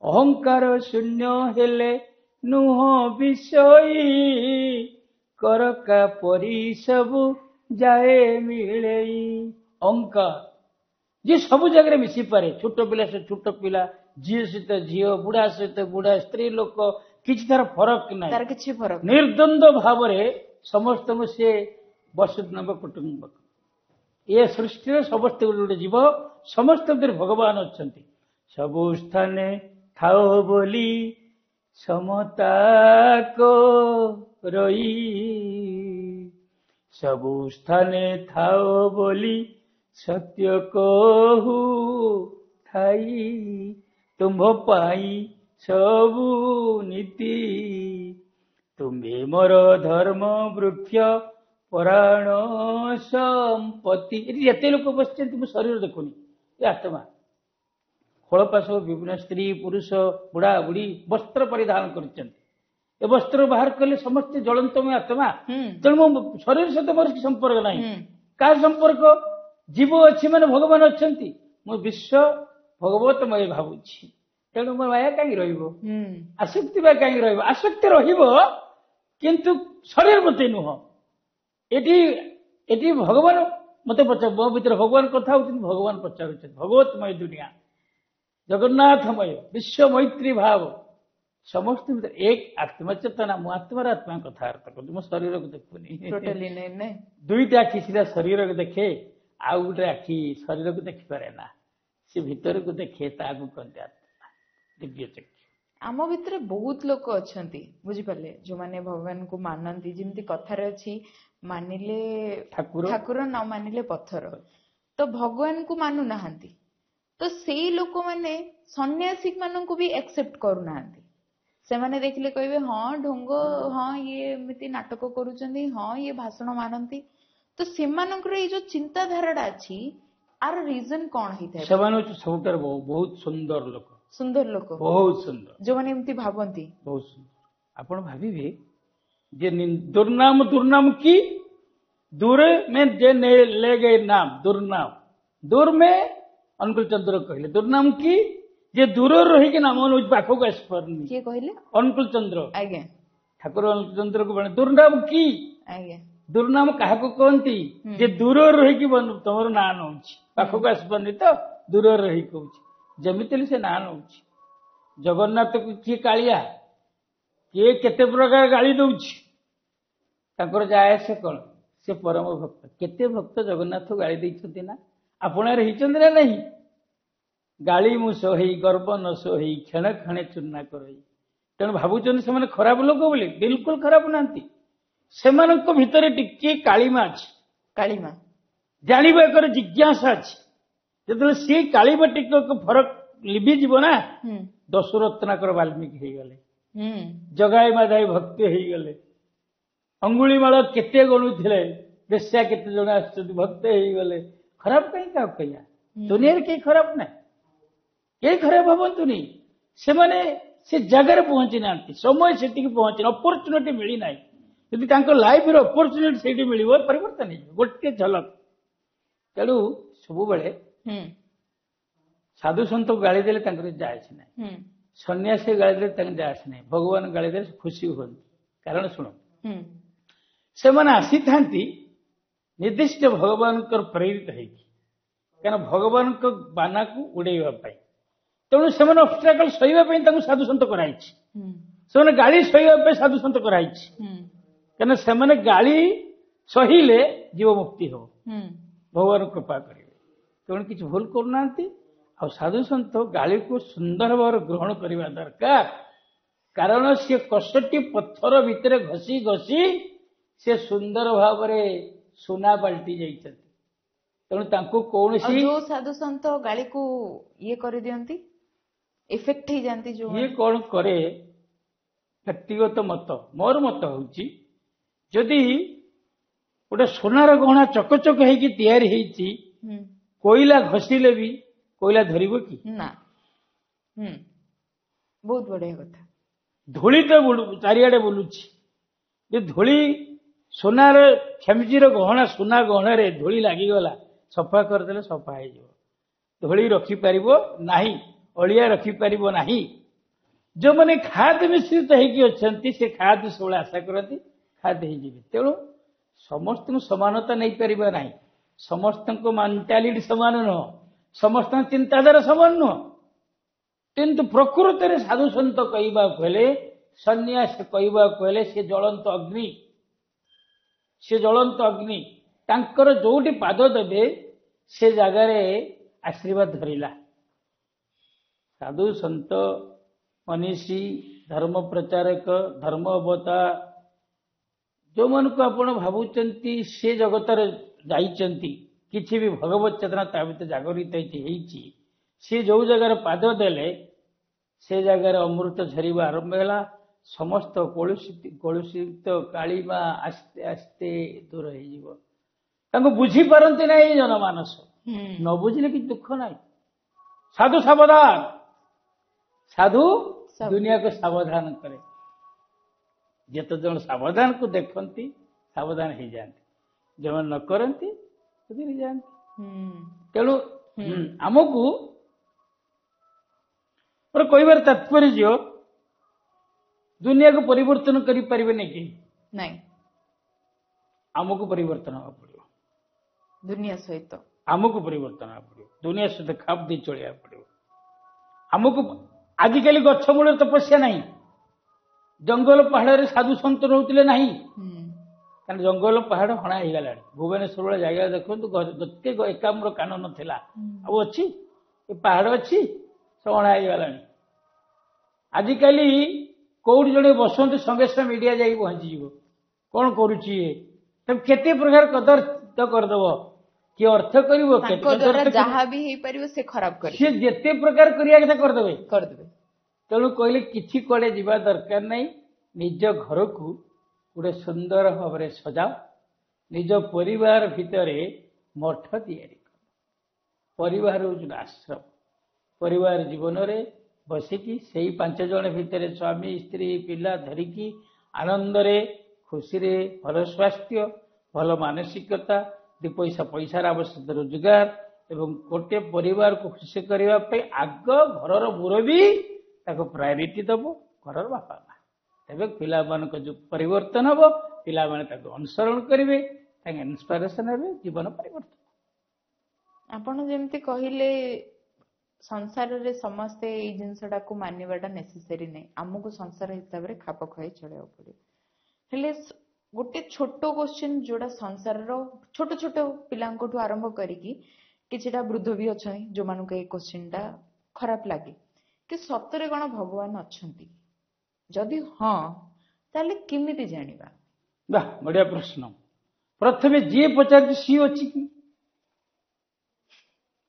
ଅହଙ୍କାର ଶୂନ୍ୟ ହେଲେ ନୁହଁ ବିଷୟୀ, କରକା ପରି ସବୁ ଯାଏ ମିଳେଇ। ଅହଙ୍କାର ଯିଏ ସବୁ ଜାଗାରେ ମିଶିପାରେ, ଛୋଟ ପିଲା ସହିତ ଛୋଟ ପିଲା, ଝିଅ ସହିତ ଝିଅ, ବୁଢା ସହିତ ବୁଢା, ସ୍ତ୍ରୀ ଲୋକ, କିଛି ତାର ଫରକ ନାହିଁ। ନିର୍ଦ୍ୱନ୍ଦ ଭାବରେ ସମସ୍ତଙ୍କୁ ସେ ବସୁଧୈବ କୁଟୁମ୍ବକ। ଏ ସୃଷ୍ଟିରେ ସମସ୍ତେ ଗୋଟେ ଗୋଟେ ଜୀବ, ସମସ୍ତ ଭିତରେ ଭଗବାନ ଅଛନ୍ତି। ସବୁ ସ୍ଥାନେ ଥାଅ ବୋଲି ସମତା ରହି, ସବୁ ସ୍ଥାନେ ଥାଅ ବୋଲି ସତ୍ୟ କହୁ ଥାଇ, ତୁମ୍ଭ ପାଇଁ ସବୁ ନୀତି, ତୁମ୍ଭେ ମୋର ଧର୍ମ ବୃକ୍ଷ ପରାଣ ସମ୍ପତ୍ତି। ଏଠି ଯେତେ ଲୋକ ବସିଛନ୍ତି, ମୁଁ ଶରୀର ଦେଖୁନି, ଏ ଆତ୍ମା। ଖୋଳପାଶ ବିଭିନ୍ନ ସ୍ତ୍ରୀ ପୁରୁଷ, ବୁଢା ବୁଢୀ ବସ୍ତ୍ର ପରିଧାନ କରିଛନ୍ତି। ଏ ବସ୍ତ୍ର ବାହାର କଲେ ସମସ୍ତେ ଜଳନ୍ତମୟ ଆତ୍ମା। ତେଣୁ ମୋ ଶରୀର ସହିତ ମୋର କିଛି ସମ୍ପର୍କ ନାହିଁ। କାହା ସମ୍ପର୍କ? ଜୀବ ଅଛି ମାନେ ଭଗବାନ ଅଛନ୍ତି। ମୁଁ ବିଶ୍ୱ ଭଗବତମୟ ଭାବୁଛି। ତେଣୁ ମୋ ମାୟା କାହିଁକି ରହିବ? ଆସକ୍ତି ବା କାହିଁକି ରହିବ? ଆସକ୍ତି ରହିବ, କିନ୍ତୁ ଶରୀର ପ୍ରତି ନୁହଁ। ଏଠି ଭଗବାନ ମତେ ପଚାର, ମୋ ଭିତରେ ଭଗବାନ କଥା ହଉଛନ୍ତି, ଭଗବାନ ପଚାରୁଛନ୍ତି। ଭଗବତମୟ ଦୁନିଆ, ଜଗନ୍ନାଥମୟ, ବିଶ୍ୱ ମୈତ୍ରୀ ଭାବ, ସମସ୍ତ ଭିତରେ ଏକ ଆତ୍ମା ଚେତନା। ମୁଁ ଆତ୍ମାର ଆତ୍ମା କଥାବାର୍ତ୍ତା କରୁଛି, ମୋ ଶରୀରକୁ ଦେଖୁନି। ଦୁଇଟା ଆଖି ସିଧା ଶରୀରକୁ ଦେଖେ, ଆଉ ଗୋଟେ ଆଖି ଶରୀରକୁ ଦେଖିପାରେ ନା, ସେ ଭିତରକୁ ଦେଖେ, ତାହାକୁ କହନ୍ତି ଆତ୍ମା, ଦିବ୍ୟ ଚକ୍ଷୁ। ଆମ ଭିତରେ ବହୁତ ଲୋକ ଅଛନ୍ତି, ବୁଝିପାରିଲେ, ଯୋଉମାନେ ଭଗବାନଙ୍କୁ ମାନନ୍ତି। ଯେମିତି କଥାରେ ଅଛି, ମାନିଲେ ଠାକୁର, ନ ମାନିଲେ ପଥର। ତ ଭଗବାନଙ୍କୁ ମାନୁନାହାନ୍ତି, ତ ସେଇ ଲୋକମାନେ ସନ୍ନ୍ୟାସୀ ମାନଙ୍କୁ ବି ଆକ୍ସେପ୍ଟ କରୁନାହାନ୍ତି। ସେମାନେ ଦେଖିଲେ କହିବେ ହଁ ଢୋଙ୍ଗ, ହଁ ଇଏ ଏମିତି ନାଟକ କରୁଛନ୍ତି, ହଁ ଇଏ ଭାଷଣ ମାରନ୍ତି। ତ ସେମାନଙ୍କର ଏଇ ଯୋଉ ଚିନ୍ତାଧାରାଟା ଅଛି, ଆର ରିଜନ କଣ ହେଇଥାଏ? ସେମାନେ ହଉଛି ସବୁଠାରୁ ବହୁତ ସୁନ୍ଦର ଲୋକ, ସୁନ୍ଦର ଲୋକ, ବହୁତ ସୁନ୍ଦର, ଯୋଉମାନେ ଏମିତି ଭାବନ୍ତି। ବହୁତ ସୁନ୍ଦର। ଆପଣ ଭାବିବେ ଯେ ଦୁର୍ନାମ ଦୁର୍ନାମ କି दूर में जे ले गए नाम दुर्नाम, दूर में ଅନୁକୂଳ ଚନ୍ଦ୍ର କହିଲେ ଦୁର୍ନାମ କି ଯେ ଦୂରରେ ରହିକି ନାମ ନଉଛି ପାଖକୁ ଆସିପାରୁନି। କିଏ କହିଲେ? ଅନୁକୂଳ ଚନ୍ଦ୍ର। ଆଜ୍ଞା, ଠାକୁର ଅନୁକୂଳ ଚନ୍ଦ୍ରକୁ ଦୁର୍ନାମ କି, ଆଜ୍ଞା, ଦୁର୍ନାମ କାହାକୁ କହନ୍ତି? ଯେ ଦୂରରେ ରହିକି ତମର ନାଁ ନଉଛି, ପାଖକୁ ଆସିପାରୁନି ତ ଦୂରରେ ରହିକି କହୁଛି। ଯେମିତି ସେ ନାଁ ନଉଛି। ଜଗନ୍ନାଥକୁ କିଏ କାଳିଆ, କିଏ କେତେ ପ୍ରକାର ଗାଳି ଦଉଛି, ତାଙ୍କର ଯାଏ ଆସେ କଣ? ସେ ପରମ ଭକ୍ତ। କେତେ ଭକ୍ତ ଜଗନ୍ନାଥ ଗାଳି ଦେଇଛନ୍ତି ନା ଆପଣରେ ହେଇଛନ୍ତି ନା ନାହିଁ? ଗାଳି ମୁଁ ସହେଇ ଗର୍ବ ନ ସହେଇ କ୍ଷଣ କ୍ଷଣେ ଚୂର୍ଣ୍ଣା କରଇ। ତେଣୁ ଭାବୁଛନ୍ତି ସେମାନେ ଖରାପ ଲୋକ ବୋଲି? ବିଲକୁଲ ଖରାପ ନାହାନ୍ତି। ସେମାନଙ୍କ ଭିତରେ ଟିକେ କାଳିମା ଅଛି, କାଳିମା ଜାଣିବା ଏକର ଜିଜ୍ଞାସା ଅଛି। ଯେତେବେଳେ ସେ କାଳିମା ଟିକେ ଫରକ ଲିଭିଯିବ ନା, ଦଶରତ୍ନାକର ବାଲ୍ମୀକି ହେଇଗଲେ, ଜଗାଇ ମାଦାଇ ଭକ୍ତ ହେଇଗଲେ, ଅଙ୍ଗୁଳିମାଳ କେତେ ଗଣୁଥିଲେ, ବେଶ୍ୟା କେତେ ଜଣ ଆସୁଛନ୍ତି, ଭକ୍ତ ହେଇଗଲେ। ଖରାପ କାହିଁ କାହାକୁ କହିବା? ଦୁନିଆରେ କେହି ଖରାପ ନାହିଁ, କେହି ଖରାପ ଭାବନ୍ତୁନି। ସେମାନେ ସେ ଜାଗାରେ ପହଞ୍ଚି ନାହାନ୍ତି, ସମୟ ସେତିକି ପହଞ୍ଚିନି, ଅପରଚୁନିଟି ମିଳିନାହିଁ। ଯଦି ତାଙ୍କ ଲାଇଫରେ ଅପରଚୁନିଟି ସେଇଠି ମିଳିବ, ପରିବର୍ତ୍ତନ ହେଇଯିବ ଗୋଟେ ଝଲକ। ତେଣୁ ସବୁବେଳେ ସାଧୁ ସନ୍ଥକୁ ଗାଳି ଦେଲେ ତାଙ୍କର ଯାଏ ଆସେ ନାହିଁ, ସନ୍ନ୍ୟାସୀ ଗାଳି ଦେଲେ ତାଙ୍କୁ ଯାଏ ଆସେ ନାହିଁ, ଭଗବାନ ଗାଳି ଦେଲେ ଖୁସି ହୁଅନ୍ତି। କାରଣ ଶୁଣ, ସେମାନେ ଆସିଥାନ୍ତି ନିର୍ଦ୍ଦିଷ୍ଟ ଭଗବାନଙ୍କର ପ୍ରେରିତ ହେଇକି, କାରଣ ଭଗବାନଙ୍କ ବାନାକୁ ଉଡେଇବା ପାଇଁ। ତେଣୁ ସେମାନେ ଅବଷ୍ଟ୍ରାକଲ ସହିବା ପାଇଁ ତାଙ୍କୁ ସାଧୁ ସନ୍ଥ କରାଇଛି, ସେମାନେ ଗାଳି ସହିବା ପାଇଁ ସାଧୁ ସନ୍ଥ କରାଇଛି। କାରଣ ସେମାନେ ଗାଳି ସହିଲେ ଜୀବ ମୁକ୍ତି ହବ, ଭଗବାନ କୃପା କରିବେ। ତେଣୁ କିଛି ଭୁଲ କରୁନାହାନ୍ତି। ଆଉ ସାଧୁ ସନ୍ଥ ଗାଳିକୁ ସୁନ୍ଦର ଭାବରେ ଗ୍ରହଣ କରିବା ଦରକାର। କାରଣ ସେ କଷଟି ପଥର ଭିତରେ ଘଷି ଘଷି ସେ ସୁନ୍ଦର ଭାବରେ ସୁନା ପାଲଟି ଯାଇଛନ୍ତି। ତେଣୁ ତାଙ୍କୁ କୌଣସି ଯୋଉ ସାଧୁ ସନ୍ଥ ଗାଳିକୁ ଇଏ କରିଦିଅନ୍ତି, ଇଫେକ୍ଟ ହେଇଯାନ୍ତି, ଯୋଉ ଇଏ କଣ କରେ, ବ୍ୟକ୍ତିଗତ ମତ, ମୋର ମତ ହଉଛି, ଯଦି ଗୋଟେ ସୁନାର ଗହଣା ଚକଚକ ହେଇକି ତିଆରି ହେଇଛି, କୋଇଲା ଘଷିଲେ ବି କୋଇଲା ଧରିବ କି? ନା। ବହୁତ ବଢିଆ କଥା। ଧୂଳି ତ ଚାରିଆଡେ ବୁଲୁଛି, ଯେ ଧୂଳି ସୁନାର ଖେମଜିର ଗହଣା, ସୁନା ଗହଣାରେ ଧୂଳି ଲାଗିଗଲା, ସଫା କରିଦେଲେ ସଫା ହେଇଯିବ। ଧୂଳି ରଖିପାରିବ ନାହିଁ, ଅଳିଆ ରଖିପାରିବ ନାହିଁ। ଯୋଉମାନେ ଖାଦ ମିଶ୍ରିତ ହେଇକି ଅଛନ୍ତି, ସେ ଖାଦ ସବୁବେଳେ ଆଶା କରନ୍ତି ଖାଦ ହେଇଯିବେ। ତେଣୁ ସମସ୍ତଙ୍କୁ ସମାନତା ନେଇପାରିବା ନାହିଁ, ସମସ୍ତଙ୍କ ମେଣ୍ଟାଲିଟି ସମାନ ନୁହଁ, ସମସ୍ତଙ୍କ ଚିନ୍ତାଧାରା ସମାନ ନୁହଁ। କିନ୍ତୁ ପ୍ରକୃତରେ ସାଧୁ ସନ୍ଥ କହିବାକୁ ହେଲେ, ସନ୍ନ୍ୟାସ କହିବାକୁ ହେଲେ, ସେ ଜ୍ୱଳନ୍ତ ଅଗ୍ନି, ସେ ଜ୍ୱଳନ୍ତ ଅଗ୍ନି। ତାଙ୍କର ଯୋଉଠି ପାଦ ଦେବେ ସେ ଜାଗାରେ ଆଶୀର୍ବାଦ ଧରିଲା। ସାଧୁ ସନ୍ଥ ମନୀଷୀ, ଧର୍ମ ପ୍ରଚାରକ, ଧର୍ମ ଅବତାର, ଯୋଉମାନଙ୍କୁ ଆପଣ ଭାବୁଛନ୍ତି ସେ ଜଗତରେ ଯାଇଛନ୍ତି, କିଛି ବି ଭଗବତ ଚେତନା ତା ଭିତରେ ଜାଗରିତ ହେଇଛି, ସେ ଯୋଉ ଜାଗାରେ ପାଦ ଦେଲେ ସେ ଜାଗାରେ ଅମୃତ ଝରିବା ଆରମ୍ଭ ହେଲା। ସମସ୍ତ କଳୁଷିତ କାଳିମା ଆସ୍ତେ ଆସ୍ତେ ଦୂର ହେଇଯିବ। ତାଙ୍କୁ ବୁଝିପାରନ୍ତି ନାହିଁ ଜନମାନସ, ନ ବୁଝିଲେ କିଛି ଦୁଃଖ ନାହିଁ। ସାଧୁ ସାବଧାନ, ସାଧୁ ଦୁନିଆକୁ ସାବଧାନ କରେ। ଯେତେ ଜଣ ସାବଧାନକୁ ଦେଖନ୍ତି ସାବଧାନ ହେଇଯାଆନ୍ତି, ଯେଉଁମାନେ ନ କରନ୍ତି ସୁଧୁରି ଯାଆନ୍ତି। ତେଣୁ ଆମକୁ କହିବାର ତାତ୍ପର୍ଯ୍ୟ, ଦୁନିଆକୁ ପରିବର୍ତ୍ତନ କରିପାରିବେନି କି? ନାଇଁ, ଆମକୁ ପରିବର୍ତ୍ତନ ହେବାକୁ ପଡିବ। ଦୁନିଆ ସହିତ ଆମକୁ ପରିବର୍ତ୍ତନ ହେବାକୁ ପଡିବ, ଦୁନିଆ ସହିତ ଖାପ ଦେଇ ଚଳିବାକୁ ପଡିବ ଆମକୁ। ଆଜିକାଲି ଗଛ ମୂଳରେ ତପସ୍ୟା ନାହିଁ, ଜଙ୍ଗଲ ପାହାଡରେ ସାଧୁ ସନ୍ଥ ରହୁଥିଲେ ନାହିଁ, କାରଣ ଜଙ୍ଗଲ ପାହାଡ ହଣା ହେଇଗଲାଣି। ଭୁବନେଶ୍ୱର ଭଳିଆ ଜାଗା ଦେଖନ୍ତୁ, ଯେତେ ଏକାମ୍ର କାନ ନଥିଲା, ଆଉ ଅଛି? ଏ ପାହାଡ ଅଛି, ସବୁ ହଣା ହେଇଗଲାଣି। ଆଜିକାଲି କୋଉଠି ଜଣେ ବସନ୍ତି, ସଙ୍ଗେ ସଙ୍ଗେ ମିଡିଆ ଯାଇକି ପହଞ୍ଚିଯିବ, କଣ କରୁଛି ଇଏ, ତାକୁ କେତେ ପ୍ରକାର କଦର୍ଥ କରିଦବ। କିଏ ଅର୍ଥ କରିବ, ଯାହା ବି ହେଇପାରିବ ସେ ଖରାପ କରିବ, ସେ ଯେତେ ପ୍ରକାର କରିବା କଥା କରିଦେବେ। ତେଣୁ କହିଲେ କିଛି କୁଆଡ଼େ ଯିବା ଦରକାର ନାହିଁ, ନିଜ ଘରକୁ ଗୋଟେ ସୁନ୍ଦର ଭାବରେ ସଜାଅ, ନିଜ ପରିବାର ଭିତରେ ମଠ ତିଆରି କର। ପରିବାର ହେଉଛି ଆଶ୍ରମ। ପରିବାର ଜୀବନରେ ବସିକି ସେଇ 5 ଜଣ ଭିତରେ ସ୍ୱାମୀ ସ୍ତ୍ରୀ ପିଲା ଧରିକି ଆନନ୍ଦରେ ଖୁସିରେ ଭଲ ସ୍ୱାସ୍ଥ୍ୟ ଭଲ ମାନସିକତା 2 ପଇସାର ଆବଶ୍ୟକ ରୋଜଗାର ଏବଂ ଗୋଟେ ପରିବାରକୁ ଖୁସି କରିବା ପାଇଁ ଆଗ ଘରର ମୁରବୀ ତାକୁ ପ୍ରାୟୋରିଟି ଦେବ, ଘରର ବାପା ମା। ତେବେ ପିଲାମାନଙ୍କ ଯୋଉ ପରିବର୍ତ୍ତନ ହେବ, ପିଲାମାନେ ତାକୁ ଅନୁସରଣ କରିବେ, ତାଙ୍କ ଇନ୍ସପାଇରେସନ ହେବେ, ଜୀବନ ପରିବର୍ତ୍ତନ। ଆପଣ ଯେମିତି କହିଲେ ସଂସାରରେ ସମସ୍ତେ ଏଇ ଜିନିଷଟାକୁ ମାନିବାଟା ନେସେସରି ନାହିଁ, ଆମକୁ ସଂସାର ହିସାବରେ ଖାପ ଖୁଆଇ ଚଳିବାକୁ ପଡିବ। ହେଲେ ଗୋଟେ ଛୋଟ କ୍ୱେଶ୍ଚିନ୍ ଯୋଉଟା ସଂସାରର ଛୋଟ ଛୋଟ ପିଲାଙ୍କଠୁ ଆରମ୍ଭ କରିକି କିଛିଟା ବୃଦ୍ଧ ବି ଅଛନ୍ତି ଯୋଉମାନଙ୍କୁ ଏଇ କ୍ୱେଶ୍ଚିନ୍ଟା ଖରାପ ଲାଗେ କି ସତରେ କଣ ଭଗବାନ ଅଛନ୍ତି? ଯଦି ହଁ, ତାହେଲେ କେମିତି ଜାଣିବା? ବାଃ, ବଢିଆ ପ୍ରଶ୍ନ। ପ୍ରଥମେ ଯିଏ ପଚାରୁଛି ସିଏ ଅଛି କି?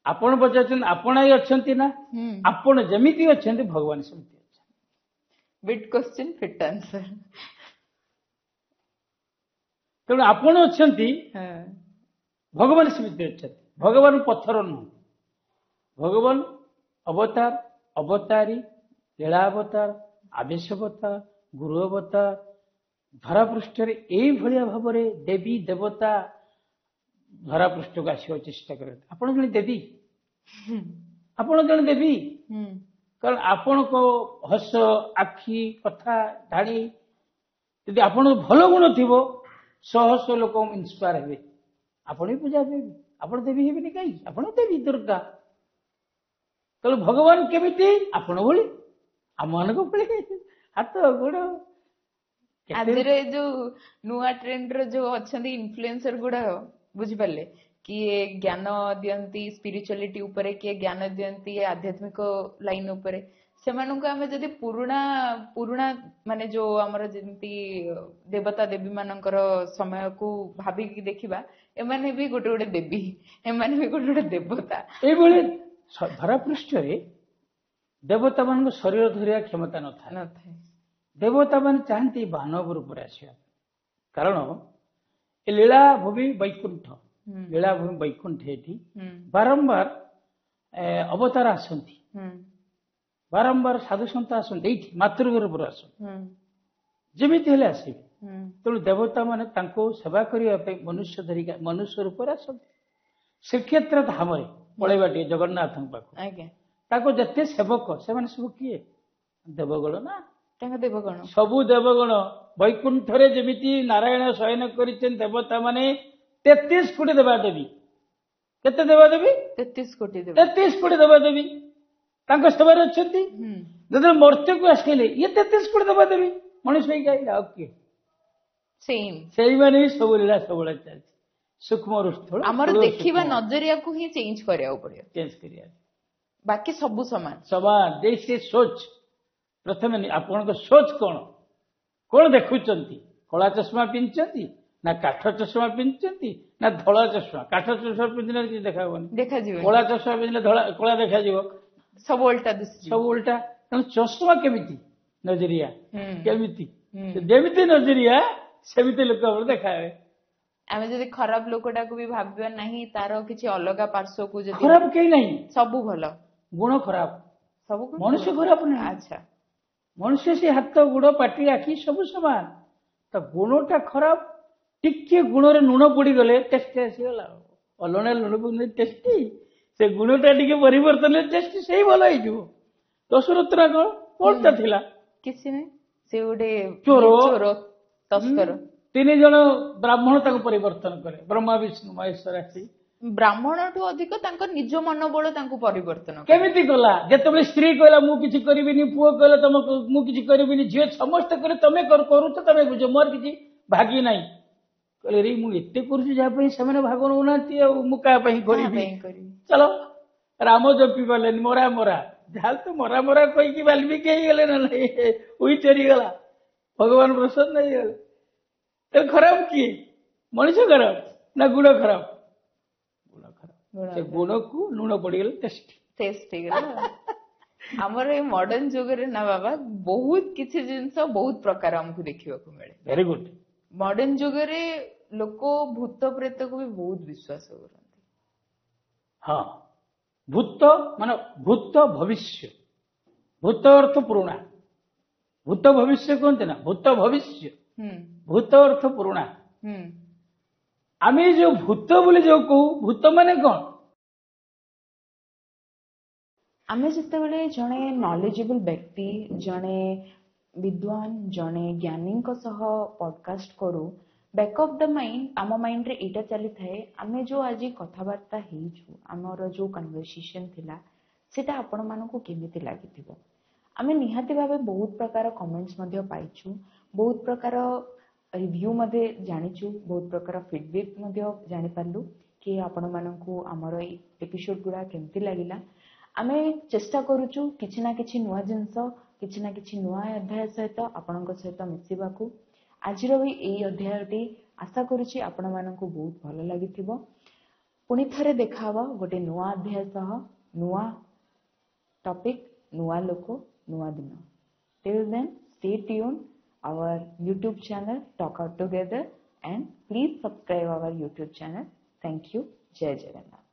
ଆପଣ ପଚାରୁଛନ୍ତି ଆପଣ ଅଛନ୍ତି ନା? ଆପଣ ଯେମିତି ଅଛନ୍ତି ଭଗବାନ ସେମିତି ଅଛନ୍ତି। Bit question fit answer. ତେଣୁ ଆପଣ ଅଛନ୍ତି, ଭଗବାନ ସେମିତି ଅଛନ୍ତି। ଭଗବାନ ପଥର ନୁହନ୍ତି, ଭଗବାନ ଅବତାର, ଅବତାରୀ, ଲୀଳା ଅବତାର, ଆଦେଶ ଅବତାର, ଗୁରୁ ଅବତାର। ଧରାପୃଷ୍ଠରେ ଏଇଭଳିଆ ଭାବରେ ଦେବୀ ଦେବତା ଧରାପୃଷ୍ଠକୁ ଆସିବାକୁ ଚେଷ୍ଟା କରନ୍ତି। ଆପଣ ଜଣେ ଦେବୀ, ଆପଣ ଜଣେ ଦେବୀ। କାରଣ ଆପଣଙ୍କ ହସ, ଆଖି, କଥା, ଧାଡ଼ି ଯଦି ଆପଣଙ୍କ ଭଲ ଗୁଣ ଥିବ, ଶହ ଶହ ଲୋକ ଇନ୍ସପାୟାର ହେବେ, ଆପଣ ବି ପୂଜା ପାଇବେ, ଆପଣ ଦେବୀ ହେବେନି କାହିଁକି? ଆପଣ ଦେବୀ ଦୁର୍ଗା। ତେଣୁ ଭଗବାନ କେମିତି? ଆପଣ ଭଳି, ଆମମାନଙ୍କ ଭଳି, ହାତ ଗୋଡ଼। ଆଜିର ଏ ଯୋଉ ନୂଆ ଟ୍ରେଣ୍ଡର ଯୋଉ ଅଛନ୍ତି ଇନଫ୍ଲୁଏନ୍ସର ଗୁଡାକ, ବୁଝିପାରିଲେ, କିଏ ଜ୍ଞାନ ଦିଅନ୍ତି ସ୍ପିରିଚୁଆଲିଟି ଉପରେ, କିଏ ଜ୍ଞାନ ଦିଅନ୍ତି ଆଧ୍ୟାତ୍ମିକ ଲାଇନ ଉପରେ, ସେମାନଙ୍କୁ ଆମେ ଯଦି ପୁରୁଣା ମାନେ ଯୋଉ ଆମର ଯେମିତି ଦେବତା ଦେବୀ ମାନଙ୍କର ସମୟକୁ ଭାବିକି ଦେଖିବା, ଏମାନେ ବି ଗୋଟେ ଗୋଟେ ଦେବୀ, ଏମାନେ ବି ଗୋଟେ ଗୋଟେ ଦେବତା। ଏଇଭଳି ଧରାପୃଷ୍ଠରେ ଦେବତା ମାନଙ୍କ ଶରୀର ଧରିବା କ୍ଷମତା ନଥାଏ। ଦେବତା ମାନେ ଚାହାନ୍ତି ମାନବ ରୂପରେ ଆସିବା, କାରଣ ଏ ଲୀଳାଭୂମି ବୈକୁଣ୍ଠ, ଲୀଳାଭୂମି ବୈକୁଣ୍ଠ ଏଠି ବାରମ୍ବାର ଅବତାର ଆସନ୍ତି, ବାରମ୍ବାର ସାଧୁସନ୍ଥ ଆସନ୍ତି, ଏଇଠି ମାତୃଭୂମି ଉପରେ ଆସନ୍ତି, ଯେମିତି ହେଲେ ଆସିବେ। ତେଣୁ ଦେବତା ମାନେ ତାଙ୍କୁ ସେବା କରିବା ପାଇଁ ମନୁଷ୍ୟ ରୂପରେ ଆସନ୍ତି। ଶ୍ରୀକ୍ଷେତ୍ର ଧାମରେ ପଳେଇବା ଟିକେ ଜଗନ୍ନାଥଙ୍କ ପାଖକୁ, ତାଙ୍କୁ ଯେତେ ସେବକ, ସେମାନେ ସବୁ କିଏ? ଦେବଗଣ ନା, ଦେବଗଣ, ସବୁ ଦେବଗଣ। ବୈକୁଣ୍ଠରେ ଯେମିତି ନାରାୟଣ ଶୟନ କରିଛନ୍ତି ଦେବତା ମାନେ 33 କୋଟି ଦେବାଦେବୀ। କେତେ ଦେବାଦେବୀ? 33 କୋଟି ଦେବାଦେବୀ ତାଙ୍କ ସେବାରେ ଅଛନ୍ତି। ଯେତେବେଳେ ମର୍ତ୍ତ୍ୟକୁ ଆସିଲେ ଇଏ 33 କୋଟି ଦେବାଦେବୀ ମଣିଷ ହେଇକି ଆଇଲେ, ଆଉ କିଏ? ସେଇମାନେ ହିଁ ସବୁ ଲୀଳା ସବୁବେଳେ ଚାଲିଛି। ସୂକ୍ଷ୍ମରୁ ସ୍ଥୂଳ, ଆମର ଦେଖିବା ନଜରିଆକୁ ହିଁ ଚେଞ୍ଜ କରିବାକୁ ପଡିବ, ବାକି ସବୁ ସମାନ। ସୋଚ ପ୍ରଥମେ ଆପଣଙ୍କ ସୋଚ କଣ ଦେଖୁଛନ୍ତି? କଳା ଚଷମା ପିନ୍ଧିଛନ୍ତି ନା କାଠ ଚଷମା ପିନ୍ଧିଛନ୍ତି ନା ଧଳା ଚଷମା? କାଠ ଚଷମା ପିନ୍ଧିଲେ କିଛି ଦେଖାଯିବନି, କଳା ଚଷମା ପିନ୍ଧିଲେ କଳା ଦେଖାଯିବ, ସବୁ ଓଲଟା। ତେଣୁ ଚଷମା କେମିତି? ନଜରିଆ କେମିତି? ଯେମିତି ନଜରିଆ ସେମିତି ଲୋକ ଦେଖାହେବେ। ଆମେ ଯଦି ଖରାପ ଲୋକଟାକୁ ବି ଭାବିବା ନାହିଁ, ତାର କିଛି ଅଲଗା ପାର୍ଶ୍ୱକୁ ଯଦି ଖରାପ କେହି ନାହିଁ, ସବୁ ଭଲ। ଗୁଣ ଖରାପ, ସବୁ ମଣିଷ ଖରାପ ନାହିଁ। ଆଚ୍ଛା, ମଣିଷ ସେ ହାତ ଗୋଡ ପାଟି ଆଖି ସବୁ ସମାନ, ତା ଗୁଣଟା ଖରାପ। ଟିକେ ଗୁଣରେ ଲୁଣ ପଡିଗଲେ ଟେଷ୍ଟି ଆସିଗଲା, ଅଲଣା ଲୁଣକୁ ଟେଷ୍ଟି, ସେ ଗୁଣଟା ଟିକେ ପରିବର୍ତ୍ତନ ଟେଷ୍ଟି ସେଇ ଭଲ ହେଇଯିବ। ଦଶରଥର କଣଟା ଥିଲା? କିଛି ନାହିଁ, ସେ ଗୋଟେ ଚୋର ତସ୍କର। 3 ଜଣ ବ୍ରାହ୍ମଣ ତାକୁ ପରିବର୍ତ୍ତନ କଲେ, ବ୍ରହ୍ମା ବିଷ୍ଣୁ ମହେଶ୍ୱର ଆସି। ବ୍ରାହ୍ମଣଠୁ ଅଧିକ ତାଙ୍କ ନିଜ ମନୋବଳ ତାଙ୍କୁ ପରିବର୍ତ୍ତନ କେମିତି କଲା? ଯେତେବେଳେ ସ୍ତ୍ରୀ କହିଲା ମୁଁ କିଛି କରିବିନି, ପୁଅ କହିଲା ମୁଁ କିଛି କରିବିନି, ଝିଅ ସମସ୍ତେ କହିଲେ ତମେ କରୁଛ, ତମେ ବୁଝ, ମୋର କିଛି ଭାଗି ନାହିଁ। କହିଲେ ରେ ମୁଁ ଏତେ କରୁଛି ଯାହା ପାଇଁ ସେମାନେ ଭାଗ ନଉନାହାନ୍ତି, ଆଉ ମୁଁ କାହା ପାଇଁ କରିବି? ଚାଲ ରାମ ଜପି ପାରିଲେନି, ମରା ଯାହା ତ ମରା କହିକି ବାଲ୍ମୀକି ହେଇଗଲେ, ନା ନାହିଁ ଉଇ ଚରିଗଲା, ଭଗବାନ ପ୍ରସନ୍ନ ହେଇଗଲେ। ତ ଖରାପ କିଏ? ମଣିଷ ଖରାପ ନା ଗୁଣ ଖରାପ? ଗୁଣ ଖରାପ। ସେ ଗୁଣକୁ ଲୁଣ ପଡିଗଲେ ଟେଷ୍ଟ ହେଇଗଲା। ଆମର ଏଇ ମଡର୍ନ ଯୁଗରେ ନା ବାବା ବହୁତ କିଛି ଜିନିଷ ବହୁତ ପ୍ରକାର ଆମକୁ ଦେଖିବାକୁ ମିଳେ। Very good. ମଡର୍ନ ଯୁଗରେ ଲୋକ ଭୂତ ପ୍ରେତକୁ ବି ବହୁତ ବିଶ୍ୱାସ କରନ୍ତି। ହଁ, ଭୂତ ମାନେ ଭୂତ ଭବିଷ୍ୟ, ଭୂତ ଅର୍ଥ ପୁରୁଣା, ଭୂତ ଭବିଷ୍ୟ କୁହନ୍ତି ନା, ଭୂତ ଭବିଷ୍ୟ, ଭୂତ ଅର୍ଥ ପୁରୁଣା। ଆମେ ଯୋଉ ଭୂତ ବୋଲି ଯୋଉ କହୁ, ଭୂତ ମାନେ କଣ? ଆମେ ଯେତେବେଳେ ଜଣେ ନଲେଜେବଲ ବ୍ୟକ୍ତି, ଜଣେ ବିଦ୍ୱାନ, ଜଣେ ଜ୍ଞାନୀଙ୍କ ସହ ପଡକାଷ୍ଟ କରୁ, ବ୍ୟାକ୍ ଅଫ୍ ଦ ମାଇଣ୍ଡ ଆମ ମାଇଣ୍ଡରେ ଏଇଟା ଚାଲିଥାଏ, ଆମେ ଯୋଉ ଆଜି କଥାବାର୍ତ୍ତା ହେଇଛୁ, ଆମର ଯୋଉ କନଭରସେସନ ଥିଲା ସେଟା ଆପଣମାନଙ୍କୁ କେମିତି ଲାଗିଥିବ। ଆମେ ନିହାତି ଭାବେ ବହୁତ ପ୍ରକାର କମେଣ୍ଟସ୍ ମଧ୍ୟ ପାଇଛୁ, ବହୁତ ପ୍ରକାର ରିଭ୍ୟୁ ମଧ୍ୟ ଜାଣିଛୁ, ବହୁତ ପ୍ରକାର ଫିଡବ୍ୟାକ୍ ମଧ୍ୟ ଜାଣିପାରିଲୁ କି ଆପଣମାନଙ୍କୁ ଆମର ଏଇ ଏପିସୋଡ ଗୁଡା କେମିତି ଲାଗିଲା। ଆମେ ଚେଷ୍ଟା କରୁଛୁ କିଛି ନା କିଛି ନୂଆ ଜିନିଷ, କିଛି ନା କିଛି ନୂଆ ଅଧ୍ୟାୟ ସହିତ ଆପଣଙ୍କ ସହିତ ମିଶିବାକୁ। ଆଜିର ବି ଏଇ ଅଧ୍ୟାୟଟି ଆଶା କରୁଛି ଆପଣମାନଙ୍କୁ ବହୁତ ଭଲ ଲାଗିଥିବ। ପୁଣି ଥରେ ଦେଖାହବ ଗୋଟେ ନୂଆ ଅଧ୍ୟାୟ ସହ, ନୂଆ ଟପିକ, ନୂଆ ଲୋକ, ନୂଆ ଦିନ। Till then, stay tuned our YouTube channel Talk Out Together and please subscribe our YouTube channel. Thank you. Jai Jagannath.